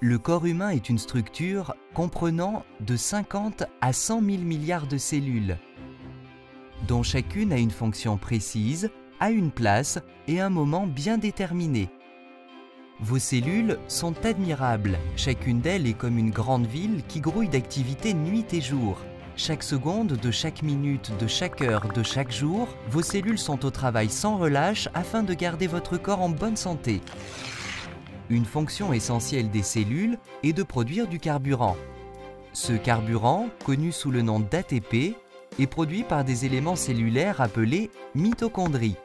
Le corps humain est une structure comprenant de 50 à 100 000 milliards de cellules, dont chacune a une fonction précise, a une place et un moment bien déterminé. Vos cellules sont admirables, chacune d'elles est comme une grande ville qui grouille d'activités nuit et jour. Chaque seconde, de chaque minute, de chaque heure, de chaque jour, vos cellules sont au travail sans relâche afin de garder votre corps en bonne santé. Une fonction essentielle des cellules est de produire du carburant. Ce carburant, connu sous le nom d'ATP, est produit par des éléments cellulaires appelés mitochondries.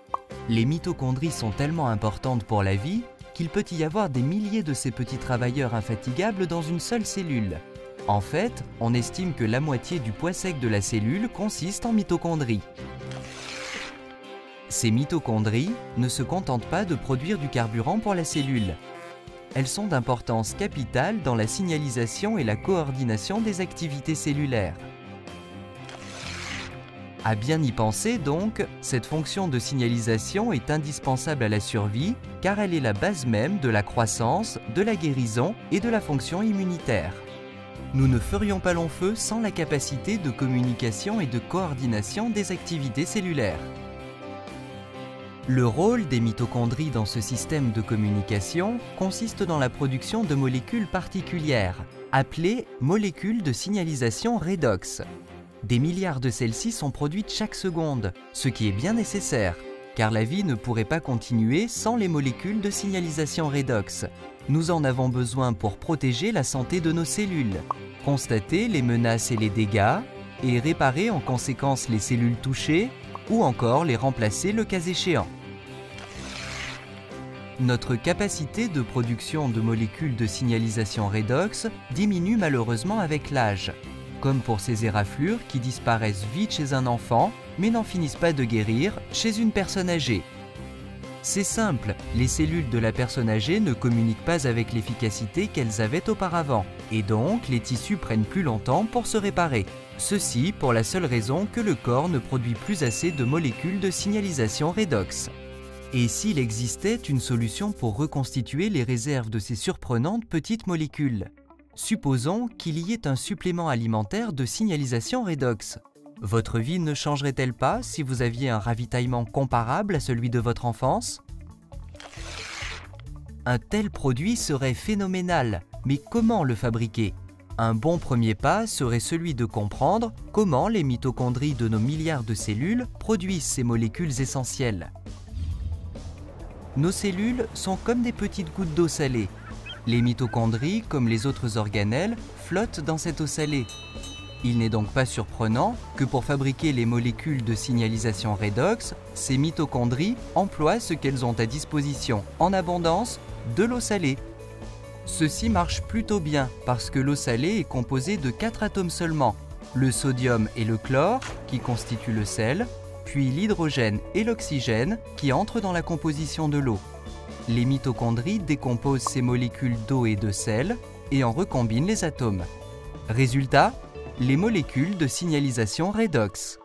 Les mitochondries sont tellement importantes pour la vie qu'il peut y avoir des milliers de ces petits travailleurs infatigables dans une seule cellule. En fait, on estime que la moitié du poids sec de la cellule consiste en mitochondries. Ces mitochondries ne se contentent pas de produire du carburant pour la cellule. Elles sont d'importance capitale dans la signalisation et la coordination des activités cellulaires. À bien y penser donc, cette fonction de signalisation est indispensable à la survie car elle est la base même de la croissance, de la guérison et de la fonction immunitaire. Nous ne ferions pas long feu sans la capacité de communication et de coordination des activités cellulaires. Le rôle des mitochondries dans ce système de communication consiste dans la production de molécules particulières, appelées molécules de signalisation redox. Des milliards de celles-ci sont produites chaque seconde, ce qui est bien nécessaire, car la vie ne pourrait pas continuer sans les molécules de signalisation redox. Nous en avons besoin pour protéger la santé de nos cellules, constater les menaces et les dégâts, et réparer en conséquence les cellules touchées, ou encore les remplacer le cas échéant. Notre capacité de production de molécules de signalisation redox diminue malheureusement avec l'âge, comme pour ces éraflures qui disparaissent vite chez un enfant, mais n'en finissent pas de guérir chez une personne âgée. C'est simple, les cellules de la personne âgée ne communiquent pas avec l'efficacité qu'elles avaient auparavant, et donc les tissus prennent plus longtemps pour se réparer. Ceci pour la seule raison que le corps ne produit plus assez de molécules de signalisation redox. Et s'il existait une solution pour reconstituer les réserves de ces surprenantes petites molécules? Supposons qu'il y ait un supplément alimentaire de signalisation redox. Votre vie ne changerait-elle pas si vous aviez un ravitaillement comparable à celui de votre enfance? Un tel produit serait phénoménal, mais comment le fabriquer? Un bon premier pas serait celui de comprendre comment les mitochondries de nos milliards de cellules produisent ces molécules essentielles. Nos cellules sont comme des petites gouttes d'eau salée. Les mitochondries, comme les autres organelles, flottent dans cette eau salée. Il n'est donc pas surprenant que pour fabriquer les molécules de signalisation redox, ces mitochondries emploient ce qu'elles ont à disposition en abondance, de l'eau salée. Ceci marche plutôt bien parce que l'eau salée est composée de 4 atomes seulement, le sodium et le chlore qui constituent le sel, puis l'hydrogène et l'oxygène qui entrent dans la composition de l'eau. Les mitochondries décomposent ces molécules d'eau et de sel et en recombinent les atomes. Résultat, les molécules de signalisation redox.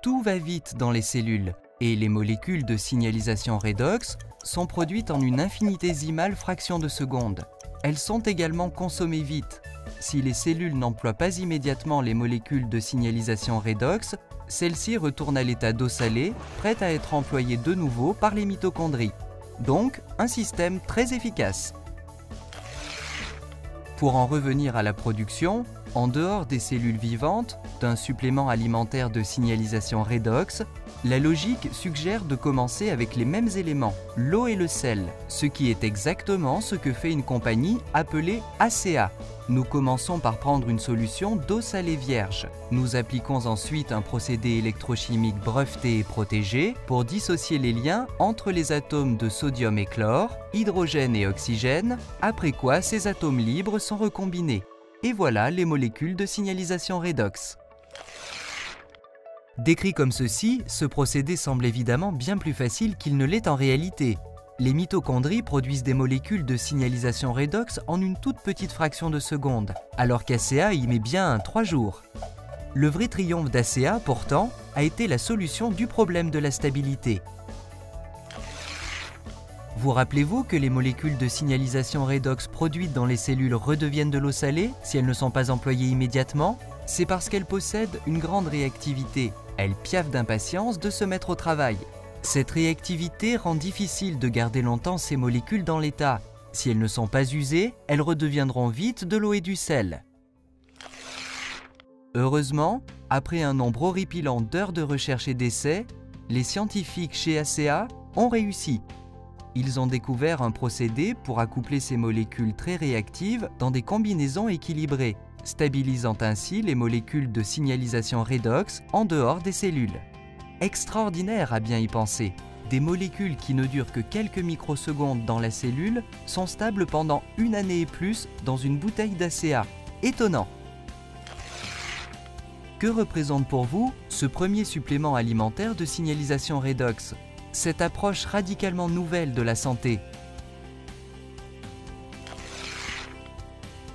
Tout va vite dans les cellules et les molécules de signalisation redox sont produites en une infinitésimale fraction de seconde. Elles sont également consommées vite. Si les cellules n'emploient pas immédiatement les molécules de signalisation redox, celles-ci retournent à l'état d'eau salée, prête à être employée de nouveau par les mitochondries. Donc, un système très efficace. Pour en revenir à la production, en dehors des cellules vivantes, d'un supplément alimentaire de signalisation redox, la logique suggère de commencer avec les mêmes éléments, l'eau et le sel, ce qui est exactement ce que fait une compagnie appelée ACA. Nous commençons par prendre une solution d'eau salée vierge. Nous appliquons ensuite un procédé électrochimique breveté et protégé pour dissocier les liens entre les atomes de sodium et chlore, hydrogène et oxygène, après quoi ces atomes libres sont recombinés. Et voilà les molécules de signalisation redox. Décrit comme ceci, ce procédé semble évidemment bien plus facile qu'il ne l'est en réalité. Les mitochondries produisent des molécules de signalisation redox en une toute petite fraction de seconde, alors qu'ACA y met bien 3 jours. Le vrai triomphe d'ACA, pourtant, a été la solution du problème de la stabilité. Vous rappelez-vous que les molécules de signalisation redox produites dans les cellules redeviennent de l'eau salée si elles ne sont pas employées immédiatement? C'est parce qu'elles possèdent une grande réactivité. Elles piaffent d'impatience de se mettre au travail. Cette réactivité rend difficile de garder longtemps ces molécules dans l'état. Si elles ne sont pas usées, elles redeviendront vite de l'eau et du sel. Heureusement, après un nombre horripilant d'heures de recherche et d'essais, les scientifiques chez ACEA ont réussi. Ils ont découvert un procédé pour accoupler ces molécules très réactives dans des combinaisons équilibrées, stabilisant ainsi les molécules de signalisation redox en dehors des cellules. Extraordinaire à bien y penser! Des molécules qui ne durent que quelques microsecondes dans la cellule sont stables pendant 1 année et plus dans une bouteille d'ACEA. Étonnant! Que représente pour vous ce premier supplément alimentaire de signalisation redox? Cette approche radicalement nouvelle de la santé.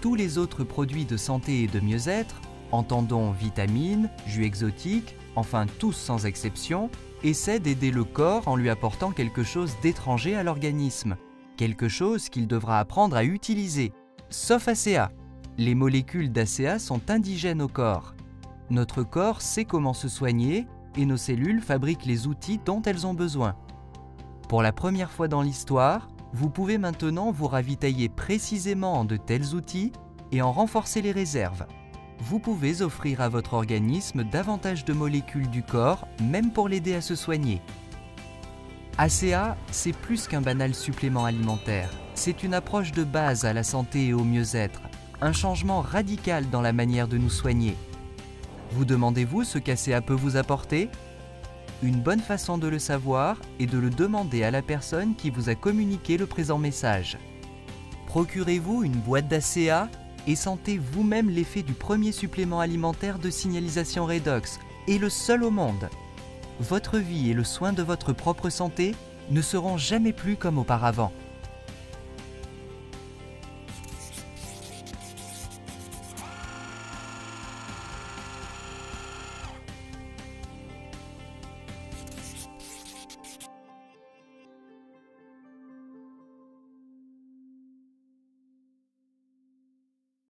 Tous les autres produits de santé et de mieux-être, entendons vitamines, jus exotiques, enfin tous sans exception, essaient d'aider le corps en lui apportant quelque chose d'étranger à l'organisme, quelque chose qu'il devra apprendre à utiliser. Sauf ACEA. Les molécules d'ACEA sont indigènes au corps. Notre corps sait comment se soigner et nos cellules fabriquent les outils dont elles ont besoin. Pour la première fois dans l'histoire, vous pouvez maintenant vous ravitailler précisément de tels outils et en renforcer les réserves. Vous pouvez offrir à votre organisme davantage de molécules du corps, même pour l'aider à se soigner. ACEA, c'est plus qu'un banal supplément alimentaire. C'est une approche de base à la santé et au mieux-être, un changement radical dans la manière de nous soigner. Vous demandez-vous ce qu'ACEA peut vous apporter? Une bonne façon de le savoir est de le demander à la personne qui vous a communiqué le présent message. Procurez-vous une boîte d'ACEA et sentez vous-même l'effet du premier supplément alimentaire de signalisation redox, et le seul au monde. Votre vie et le soin de votre propre santé ne seront jamais plus comme auparavant.